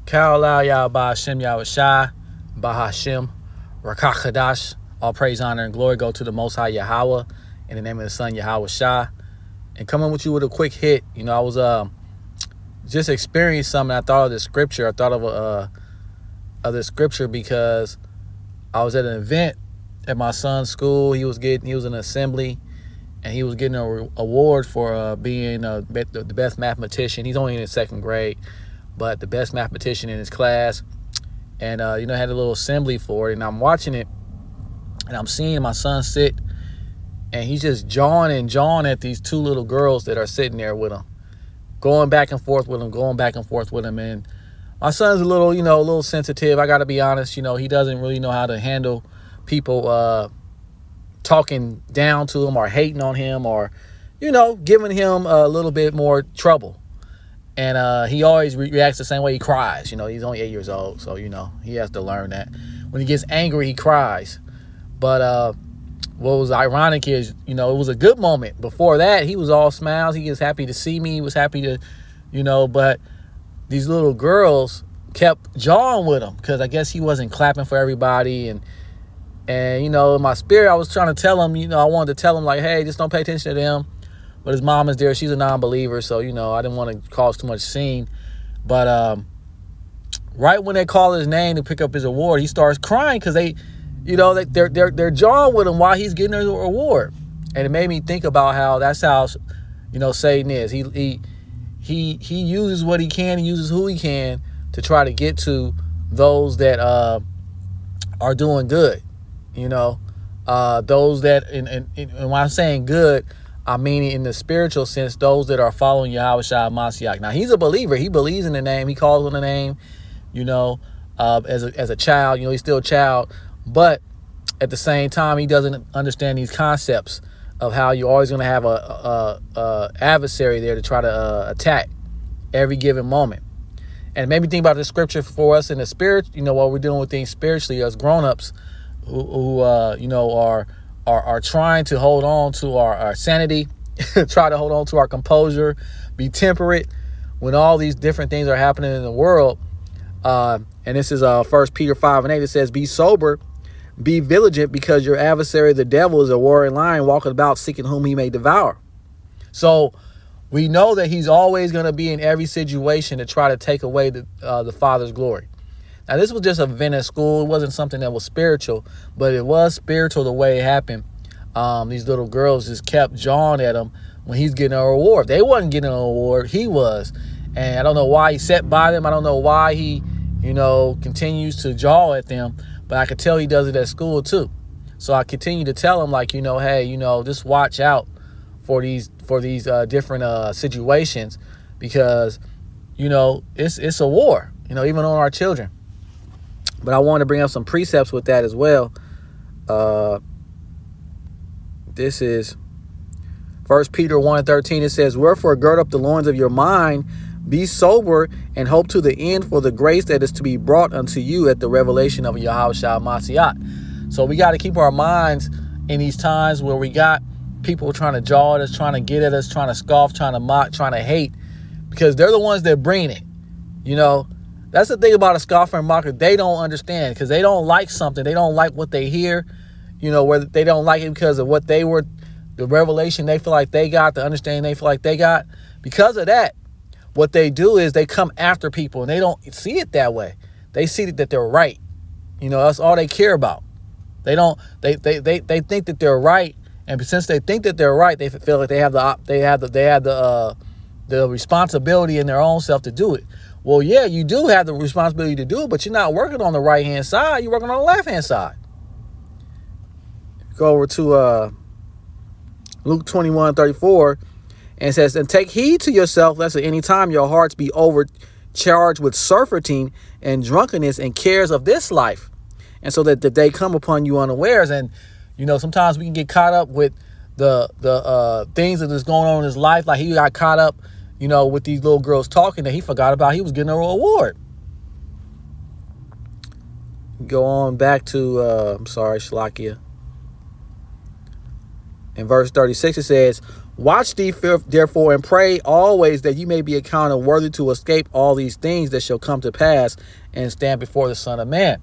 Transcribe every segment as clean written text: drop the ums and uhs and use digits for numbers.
Ka'alal Yahawashi, Bahashim, Rakakadash. All praise, honor, and glory go to the Most High Yahweh in the name of the Son Yahawashi. And coming with you with a quick hit. I was just experienced something. I thought of this scripture. I thought of this scripture because I was at an event at my son's school. He was in an assembly, and he was getting an award for being the best mathematician. He's only in his second grade, but the best mathematician in his class. And had a little assembly for it, and I'm watching it, and I'm seeing my son sit, and he's just jawing at these two little girls that are sitting there with him, going back and forth with him. And my son's a little sensitive. I got to be honest. He doesn't really know how to handle people talking down to him or hating on him or, giving him a little bit more trouble. And he always reacts the same way. He cries. He's only 8 years old, so, he has to learn that. When he gets angry, he cries. But what was ironic is, it was a good moment. Before that, he was all smiles. He was happy to see me. He was happy to, but these little girls kept jawing with him because I guess he wasn't clapping for everybody. And in my spirit, I was trying to tell him, I wanted to tell him, like, hey, just don't pay attention to them. But his mom is there. She's a non-believer, so, I didn't want to cause too much scene. But right when they call his name to pick up his award, he starts crying because they're jawing with him while he's getting his award. And it made me think about how that's how, Satan is. He uses what he can, he uses who he can to try to get to those that are doing good. Those that, and when I'm saying good, I mean in the spiritual sense, those that are following Yahawashi Mashiach. Now, he's a believer. He believes in the name. He calls on the name, as a child. He's still a child. But at the same time, he doesn't understand these concepts of how you're always going to have a adversary there to try to attack every given moment. And it made me think about the scripture for us in the spirit, while we're dealing with things spiritually as grown-ups who are trying to hold on to our sanity, try to hold on to our composure, be temperate when all these different things are happening in the world. And this is 1 Peter 5:8. It says, be sober, be vigilant, because your adversary, the devil, is a roaring lion, walking about seeking whom he may devour. So we know that he's always going to be in every situation to try to take away the Father's glory. Now, this was just an event at school. It wasn't something that was spiritual, but it was spiritual the way it happened. These little girls just kept jawing at him when he's getting an award. They wasn't getting an award. He was. And I don't know why he sat by them. I don't know why he, continues to jaw at them. But I could tell he does it at school, too. So I continue to tell him, like, hey, just watch out for these different situations because, it's a war, even on our children. But I want to bring up some precepts with that as well. This is 1 Peter 1:13. It says, wherefore gird up the loins of your mind, be sober, and hope to the end for the grace that is to be brought unto you at the revelation of Yahawashi Mashiach. So we got to keep our minds in these times where we got people trying to jaw at us, trying to get at us, trying to scoff, trying to mock, trying to hate, because they're the ones that bring it. That's the thing about a scoffer and mocker. They don't understand because they don't like something. They don't like what they hear, whether they don't like it because of what they were, the revelation they feel like they got, the understanding they feel like they got. Because of that, what they do is they come after people and they don't see it that way. They see that they're right. That's all they care about. They think that they're right. And since they think that they're right, they feel like they have the responsibility in their own self to do it. Well, yeah, you do have the responsibility to do it, but you're not working on the right-hand side. You're working on the left-hand side. Go over to Luke 21:34, and it says, and take heed to yourself, lest at any time your hearts be overcharged with surfeiting and drunkenness and cares of this life, and so that the day come upon you unawares. And, sometimes we can get caught up with the things that is going on in his life. Like he got caught up with these little girls talking that he forgot about he was getting a reward. Go on back to, Shalakia. In verse 36, it says, Watch thee therefore and pray always that you may be accounted worthy to escape all these things that shall come to pass and stand before the Son of Man.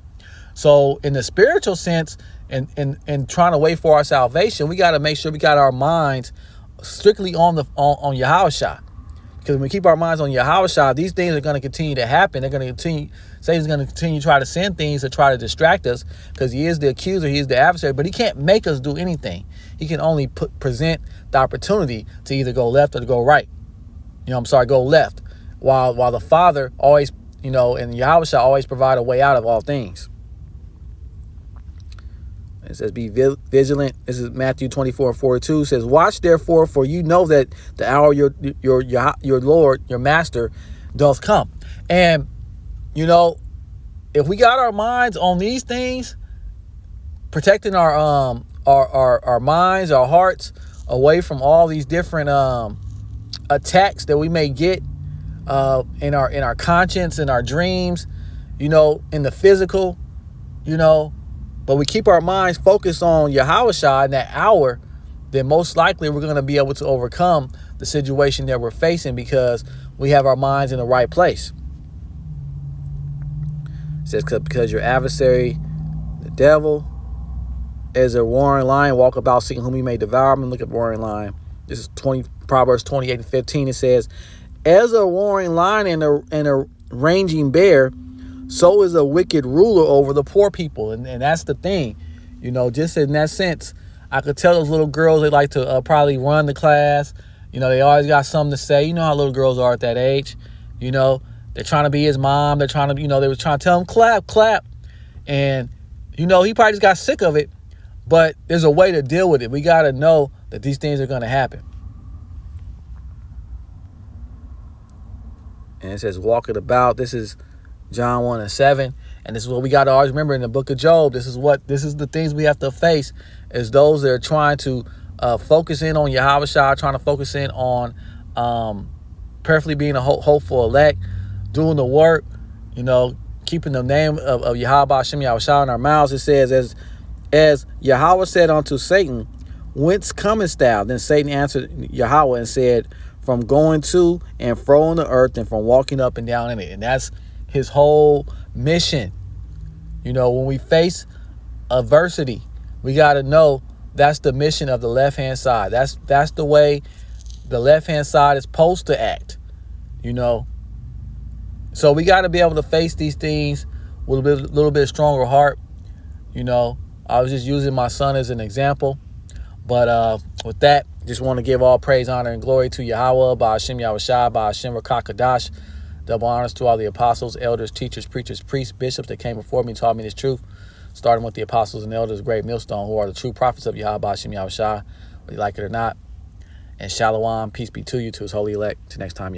So in the spiritual sense, and trying to wait for our salvation, we got to make sure we got our minds strictly on Yahawashi. Because when we keep our minds on Yahawashi, these things are going to continue to happen. They're going to continue. Satan's going to continue to try to send things to try to distract us, because he is the accuser, he is the adversary, but he can't make us do anything. He can only present the opportunity to either go left or to go right. Go left. While the Father always, and Yahawashi always provide a way out of all things. It says, be vigilant. This is Matthew 24:42. It says, watch therefore, for you know that the hour your Lord, your master, doth come. And, if we got our minds on these things, protecting our minds, our hearts away from all these different attacks that we may get in our conscience, in our dreams, in the physical, but we keep our minds focused on Yahawashi in that hour, then most likely we're going to be able to overcome the situation that we're facing, because we have our minds in the right place. It says, because your adversary, the devil, as a roaring lion, walk about seeking whom he may devour. I'm going to look at roaring lion. This is Proverbs 28:15. It says, as a roaring lion and a raging bear, so is a wicked ruler over the poor people. And that's the thing, just in that sense. I could tell those little girls, they like to probably run the class. They always got something to say. You know how little girls are at that age. They're trying to be his mom. They're trying to, they was trying to tell him, clap, clap. And, he probably just got sick of it. But there's a way to deal with it. We got to know that these things are going to happen. And it says, walk it about. This is John 1:7. And this is what we got to always remember in the book of Job. This is the things we have to face, is those that are trying to focus in on Yahawashi, trying to focus in on prayerfully being a hopeful elect, doing the work, keeping the name of Yahweh Hashem Yahawashi in our mouths. It says, as Yahweh said unto Satan, whence comest thou? Then Satan answered Yahweh and said, from going to and fro on the earth, and from walking up and down in it. And that's his whole mission. When we face adversity, we got to know that's the mission of the left-hand side. That's the way the left-hand side is supposed to act, So we got to be able to face these things with a little bit stronger heart. I was just using my son as an example. But with that, just want to give all praise, honor, and glory to Yahweh, Ba'ashem Yahawashi, Ba'ashem Rakakadash. Double honors to all the apostles, elders, teachers, preachers, priests, bishops that came before me and taught me this truth. Starting with the apostles and elders, great millstone, who are the true prophets of Yahweh, Ba'ashem Yahawashi, whether you like it or not. And Shalom, peace be to you, to his holy elect. Till next time.